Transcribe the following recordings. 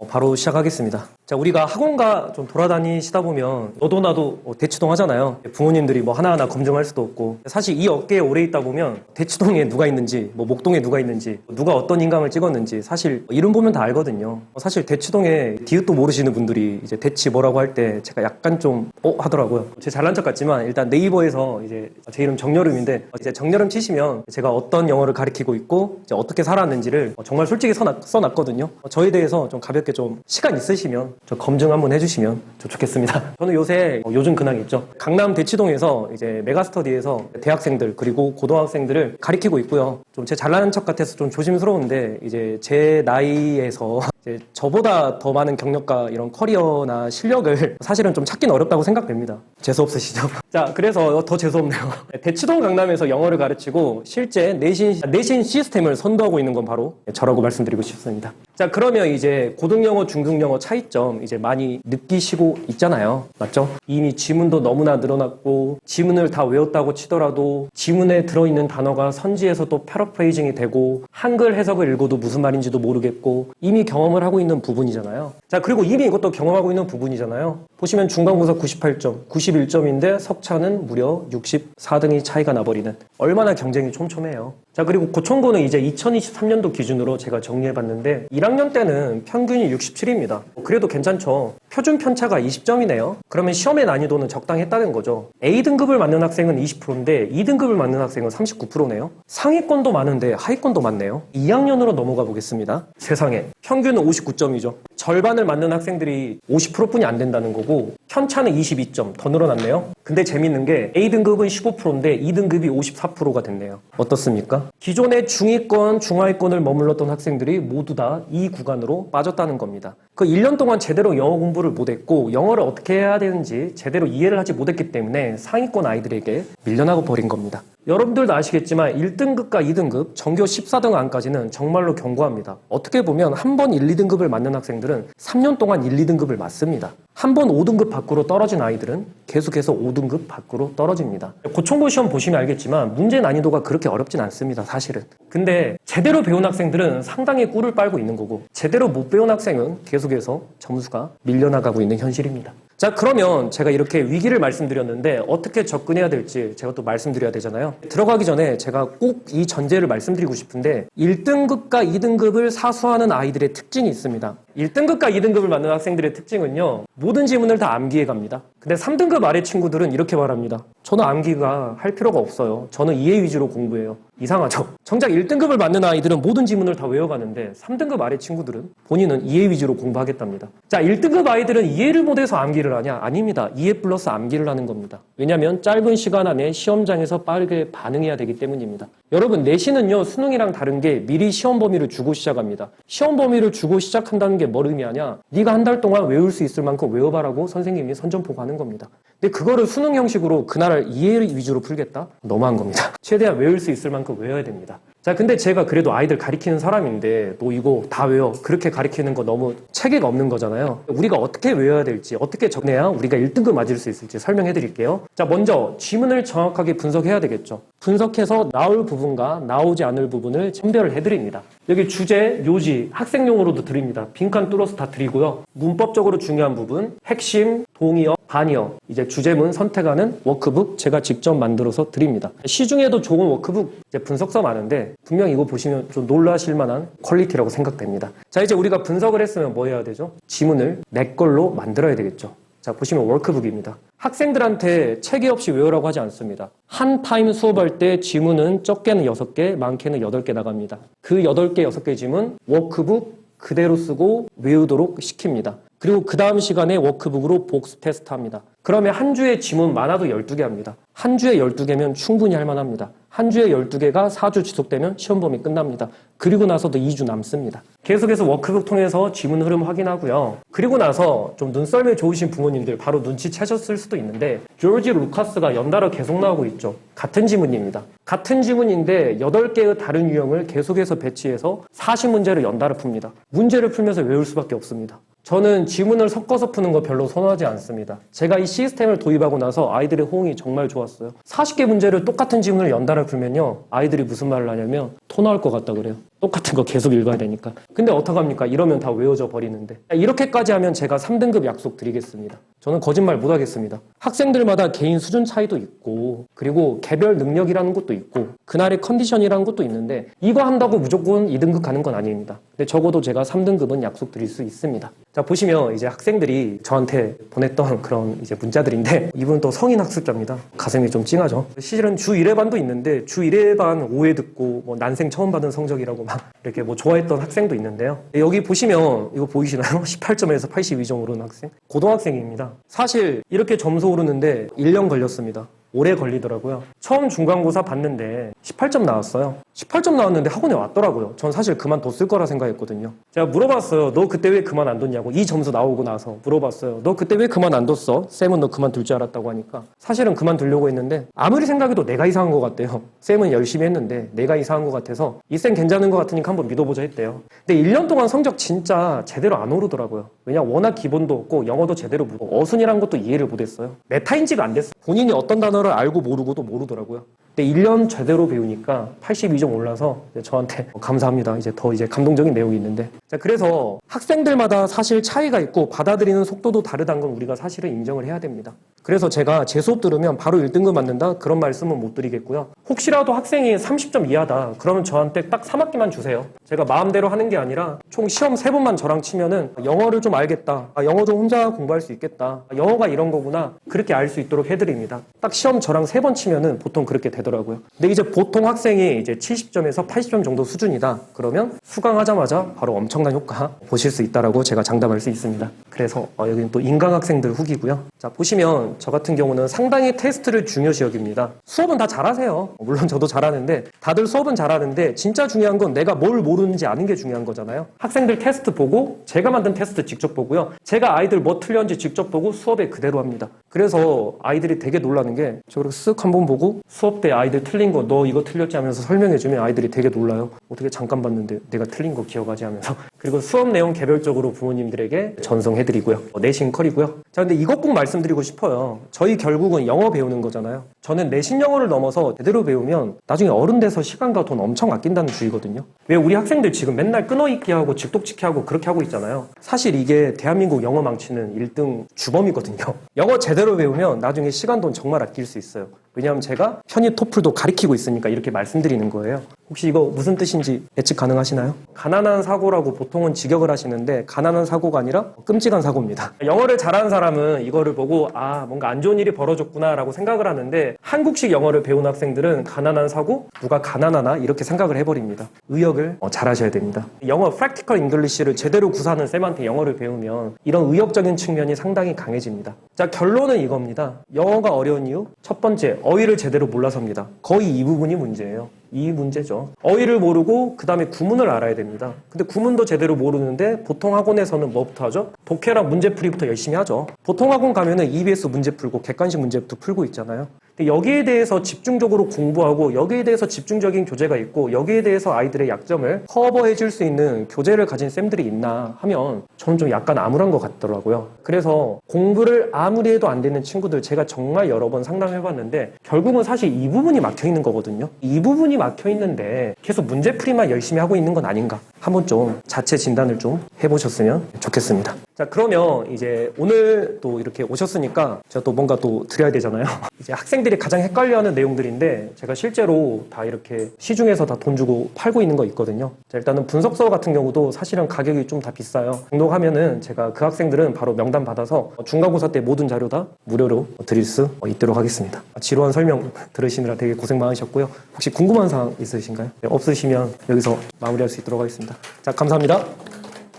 바로 시작하겠습니다. 자, 우리가 학원가 좀 돌아다니시다 보면 너도 나도 대치동 하잖아요. 부모님들이 뭐 하나하나 검증할 수도 없고, 사실 이 업계에 오래 있다 보면 대치동에 누가 있는지, 뭐 목동에 누가 있는지, 누가 어떤 인강을 찍었는지 사실 이름 보면 다 알거든요. 사실 대치동에 디귿도 모르시는 분들이 이제 대치 뭐라고 할 때 제가 약간 좀 하더라고요. 제 잘난 척 같지만 일단 네이버에서 이제 제 이름 정여름인데, 이제 정여름 치시면 제가 어떤 영어를 가리키고 있고 이제 어떻게 살아왔는지를 정말 솔직히 써놨거든요. 저에 대해서 좀 가볍게 좀 시간 있으시면 저 검증 한번 해주시면 좀 좋겠습니다. 저는 요새 요즘 근황이 있죠. 강남 대치동에서 이제 메가스터디에서 대학생들 그리고 고등학생들을 가리키고 있고요. 좀 제 잘나는 척 같아서 좀 조심스러운데, 이제 제 나이에서 이제 저보다 더 많은 경력과 이런 커리어나 실력을 사실은 좀 찾기는 어렵다고 생각됩니다. 재수없으시죠? 자, 그래서 더 재수없네요. 대치동 강남에서 영어를 가르치고 실제 내신 시스템을 선도하고 있는 건 바로 저라고 말씀드리고 싶습니다. 자, 그러면 이제 고등영어, 중등영어 차이점 이제 많이 느끼시고 있잖아요. 맞죠? 이미 지문도 너무나 늘어났고, 지문을 다 외웠다고 치더라도 지문에 들어있는 단어가 선지에서 또 패러프레이징이 되고, 한글 해석을 읽어도 무슨 말인지도 모르겠고, 이미 경험을 하고 있는 부분이잖아요. 자, 그리고 이미 이것도 경험하고 있는 부분이잖아요. 보시면 중간고사 98점, 91점인데 석차는 무려 64등이 차이가 나버리는, 얼마나 경쟁이 촘촘해요. 자, 그리고 고청고는 이제 2023년도 기준으로 제가 정리해봤는데 1학년 때는 평균이 67입니다. 그래도 괜찮죠. 표준 편차가 20점이네요. 그러면 시험의 난이도는 적당했다는 거죠. A등급을 맞는 학생은 20%인데 2등급을 맞는 학생은 39%네요. 상위권도 많은데 하위권도 많네요. 2학년으로 넘어가 보겠습니다. 세상에. 평균은 59점이죠. 절반을 맞는 학생들이 50%뿐이 안 된다는 거고, 편차는 22점 더 늘어났네요. 근데 재밌는 게 A등급은 15%인데 2등급이 54%가 됐네요. 어떻습니까? 기존의 중위권, 중하위권을 머물렀던 학생들이 모두 다 이 구간으로 빠졌다는 겁니다. 그 1년 동안 제대로 영어 공부를 못했고, 영어를 어떻게 해야 되는지 제대로 이해를 하지 못했기 때문에 상위권 아이들에게 밀려나고 버린 겁니다. 여러분들도 아시겠지만 1등급과 2등급, 전교 14등 안까지는 정말로 견고합니다. 어떻게 보면 한 번 1, 2등급을 맞는 학생들은 3년 동안 1, 2등급을 맞습니다. 한 번 5등급 밖으로 떨어진 아이들은 계속해서 5등급 밖으로 떨어집니다. 고청고 시험 보시면 알겠지만 문제 난이도가 그렇게 어렵진 않습니다, 사실은. 근데 제대로 배운 학생들은 상당히 꿀을 빨고 있는 거고, 제대로 못 배운 학생은 계속해서 점수가 밀려나가고 있는 현실입니다. 자, 그러면 제가 이렇게 위기를 말씀드렸는데 어떻게 접근해야 될지 제가 또 말씀드려야 되잖아요. 들어가기 전에 제가 꼭 이 전제를 말씀드리고 싶은데, 1등급과 2등급을 사수하는 아이들의 특징이 있습니다. 1등급과 2등급을 맞는 학생들의 특징은요, 모든 지문을 다 암기해 갑니다. 근데 3등급 아래 친구들은 이렇게 말합니다. 저는 암기가 할 필요가 없어요. 저는 이해 위주로 공부해요. 이상하죠? 정작 1등급을 맞는 아이들은 모든 지문을 다 외워가는데 3등급 아래 친구들은 본인은 이해 위주로 공부하겠답니다. 자, 1등급 아이들은 이해를 못해서 암기를 하냐? 아닙니다. 이해 플러스 암기를 하는 겁니다. 왜냐하면 짧은 시간 안에 시험장에서 빠르게 반응해야 되기 때문입니다. 여러분, 내신은요, 수능이랑 다른 게 미리 시험 범위를 주고 시작합니다. 시험 범위를 주고 시작한다는 게 뭘 의미하냐? 네가 한 달 동안 외울 수 있을 만큼 외워봐라고 선생님이 선전포고하는 겁니다. 근데 그거를 수능 형식으로 그날 이해 위주로 풀겠다? 너무한 겁니다. 최대한 외울 수 있을 만큼 외워야 됩니다. 자, 근데 제가 그래도 아이들 가리키는 사람인데 너 이거 다 외워, 그렇게 가리키는 거 너무 체계가 없는 거잖아요. 우리가 어떻게 외워야 될지, 어떻게 적내야 우리가 1등급 맞을 수 있을지 설명해 드릴게요. 자, 먼저 지문을 정확하게 분석해야 되겠죠. 분석해서 나올 부분과 나오지 않을 부분을 선별을 해드립니다. 여기 주제, 요지, 학생용으로도 드립니다. 빈칸 뚫어서 다 드리고요. 문법적으로 중요한 부분, 핵심, 동의어, 반의어, 이제 주제문 선택하는 워크북 제가 직접 만들어서 드립니다. 시중에도 좋은 워크북 이제 분석서 많은데 분명 이거 보시면 좀 놀라실 만한 퀄리티라고 생각됩니다. 자, 이제 우리가 분석을 했으면 뭐 해야 되죠? 지문을 내 걸로 만들어야 되겠죠. 자, 보시면 워크북입니다. 학생들한테 체계 없이 외우라고 하지 않습니다. 한 타임 수업할 때 지문은 적게는 6개, 많게는 8개 나갑니다. 그 8개, 6개 지문 워크북 그대로 쓰고 외우도록 시킵니다. 그리고 그 다음 시간에 워크북으로 복습 테스트 합니다. 그러면 한 주에 지문 많아도 12개 합니다. 한 주에 12개면 충분히 할 만합니다. 한 주에 12개가 4주 지속되면 시험 범위 끝납니다. 그리고 나서도 2주 남습니다. 계속해서 워크북 통해서 지문 흐름 확인하고요. 그리고 나서 좀 눈썰미 좋으신 부모님들 바로 눈치채셨을 수도 있는데, 조지 루카스가 연달아 계속 나오고 있죠. 같은 지문입니다. 같은 지문인데 8개의 다른 유형을 계속해서 배치해서 40문제를 연달아 풉니다. 문제를 풀면서 외울 수밖에 없습니다. 저는 지문을 섞어서 푸는 거 별로 선호하지 않습니다. 제가 이 시스템을 도입하고 나서 아이들의 호응이 정말 좋았어요. 40개 문제를 똑같은 지문을 연달아 풀면요, 아이들이 무슨 말을 하냐면 토 나올 것 같다 그래요. 똑같은 거 계속 읽어야 되니까. 근데 어떡합니까? 이러면 다 외워져 버리는데. 이렇게까지 하면 제가 3등급 약속 드리겠습니다. 저는 거짓말 못 하겠습니다. 학생들마다 개인 수준 차이도 있고, 그리고 개별 능력이라는 것도 있고, 그날의 컨디션이라는 것도 있는데, 이거 한다고 무조건 2등급 가는 건 아닙니다. 근데 적어도 제가 3등급은 약속 드릴 수 있습니다. 자, 보시면 이제 학생들이 저한테 보냈던 그런 이제 문자들인데, 이분은 또 성인 학습자입니다. 가슴이 좀 찡하죠. 실은 주 1회반도 있는데, 주 1회반 5회 듣고, 뭐 난생 처음 받은 성적이라고 막 이렇게 뭐 좋아했던 학생도 있는데요. 여기 보시면, 이거 보이시나요? 18점에서 82점 오르는 학생. 고등학생입니다. 사실 이렇게 점수 오르는데 1년 걸렸습니다. 오래 걸리더라고요. 처음 중간고사 봤는데 18점 나왔어요. 18점 나왔는데 학원에 왔더라고요. 전 사실 그만뒀을 거라 생각했거든요. 제가 물어봤어요. 너 그때 왜 그만 안 뒀냐고. 이 점수 나오고 나서 물어봤어요. 너 그때 왜 그만 안 뒀어? 쌤은 너 그만둘 줄 알았다고 하니까 사실은 그만두려고 했는데 아무리 생각해도 내가 이상한 것 같대요. 쌤은 열심히 했는데 내가 이상한 것 같아서 이 쌤 괜찮은 것 같으니까 한번 믿어보자 했대요. 근데 1년 동안 성적 진짜 제대로 안 오르더라고요. 왜냐 워낙 기본도 없고 영어도 제대로 모르고 어순이란 것도 이해를 못했어요. 메타인지가 안 됐어요. 본인이 어떤 단어를 알고 모르고도 모르더라고요. 근데 1년 제대로 배우니까 82점 올라서 저한테 감사합니다. 이제 더 이제 감동적인 내용이 있는데. 자, 그래서 학생들마다 사실 차이가 있고 받아들이는 속도도 다르다는 건 우리가 사실은 인정을 해야 됩니다. 그래서 제가 제 수업 들으면 바로 1등급 맞는다? 그런 말씀은 못 드리겠고요. 혹시라도 학생이 30점 이하다. 그러면 저한테 딱 3학기만 주세요. 제가 마음대로 하는 게 아니라 총 시험 3번만 저랑 치면은 영어를 좀 알겠다. 영어 좀 혼자 공부할 수 있겠다. 영어가 이런 거구나. 그렇게 알 수 있도록 해드립니다. 딱 시험 저랑 3번 치면은 보통 그렇게 되더라고요. 근데 이제 보통 학생이 이제 70점에서 80점 정도 수준이다. 그러면 수강하자마자 바로 엄청난 효과 보실 수 있다라고 제가 장담할 수 있습니다. 그래서 여기는 또 인강 학생들 후기고요. 자, 보시면 저 같은 경우는 상당히 테스트를 중요시 여깁니다. 수업은 다 잘하세요. 물론 저도 잘하는데 다들 수업은 잘하는데 진짜 중요한 건 내가 뭘 모르는지 아는 게 중요한 거잖아요. 학생들 테스트 보고 제가 만든 테스트 직접 보고요. 제가 아이들 뭐 틀렸는지 직접 보고 수업에 그대로 합니다. 그래서 아이들이 되게 놀라는 게 저렇게 쓱 한번 보고 수업 때 아이들 틀린 거 너 이거 틀렸지 하면서 설명해주면 아이들이 되게 놀라요. 어떻게 잠깐 봤는데 내가 틀린 거 기억하지 하면서. 그리고 수업 내용 개별적으로 부모님들에게 전송해드리고요. 내신 컬이고요. 자, 근데 이것 꼭 말씀드리고 싶어요. 저희 결국은 영어 배우는 거잖아요. 저는 내신 영어를 넘어서 제대로 배우면 나중에 어른 돼서 시간과 돈 엄청 아낀다는 주의거든요. 왜 우리 학생들 지금 맨날 끊어읽기 하고 직독짓기 하고 그렇게 하고 있잖아요. 사실 이게 대한민국 영어 망치는 1등 주범이거든요. 영어 제대로 배우면 나중에 시간 돈 정말 아낄 수 있어요. 왜냐하면 제가 편입 토플도 가리키고 있으니까 이렇게 말씀드리는 거예요. 혹시 이거 무슨 뜻인지 예측 가능하시나요? 가난한 사고라고 보통은 직역을 하시는데 가난한 사고가 아니라 끔찍한 사고입니다. 영어를 잘하는 사람은 이거를 보고 뭔가 안 좋은 일이 벌어졌구나 라고 생각을 하는데 한국식 영어를 배운 학생들은 가난한 사고? 누가 가난하나? 이렇게 생각을 해버립니다. 의역을 잘하셔야 됩니다. 영어 프랙티컬 잉글리시를 제대로 구사하는 쌤한테 영어를 배우면 이런 의역적인 측면이 상당히 강해집니다. 자, 결론은 이겁니다. 영어가 어려운 이유? 첫 번째, 어휘를 제대로 몰라서입니다. 거의 이 부분이 문제예요. 이 문제죠. 어휘를 모르고 그 다음에 구문을 알아야 됩니다. 근데 구문도 제대로 모르는데 보통 학원에서는 뭐부터 하죠? 독해랑 문제풀이부터 열심히 하죠. 보통 학원 가면은 EBS 문제 풀고 객관식 문제부터 풀고 있잖아요. 근데 여기에 대해서 집중적으로 공부하고 여기에 대해서 집중적인 교재가 있고 여기에 대해서 아이들의 약점을 커버해 줄 수 있는 교재를 가진 쌤들이 있나 하면 저는 좀 약간 암울한 것 같더라고요. 그래서 공부를 아무리 해도 안 되는 친구들 제가 정말 여러 번 상담해봤는데 결국은 사실 이 부분이 막혀있는 거거든요. 이 부분이 막혀있는데 계속 문제풀이만 열심히 하고 있는 건 아닌가. 한번 좀 자체 진단을 좀 해보셨으면 좋겠습니다. 자, 그러면 이제 오늘 또 이렇게 오셨으니까 제가 또 뭔가 또 드려야 되잖아요. 이제 학생들이 가장 헷갈려하는 내용들인데 제가 실제로 다 이렇게 시중에서 다 돈 주고 팔고 있는 거 있거든요. 자, 일단은 분석서 같은 경우도 사실은 가격이 좀 다 비싸요. 등록하면은 제가 그 학생들은 바로 명단 받아서 중간고사 때 모든 자료 다 무료로 드릴 수 있도록 하겠습니다. 지루한 설명 들으시느라 되게 고생 많으셨고요. 혹시 궁금한 사항 있으신가요? 네, 없으시면 여기서 마무리할 수 있도록 하겠습니다. 자, 감사합니다.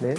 네.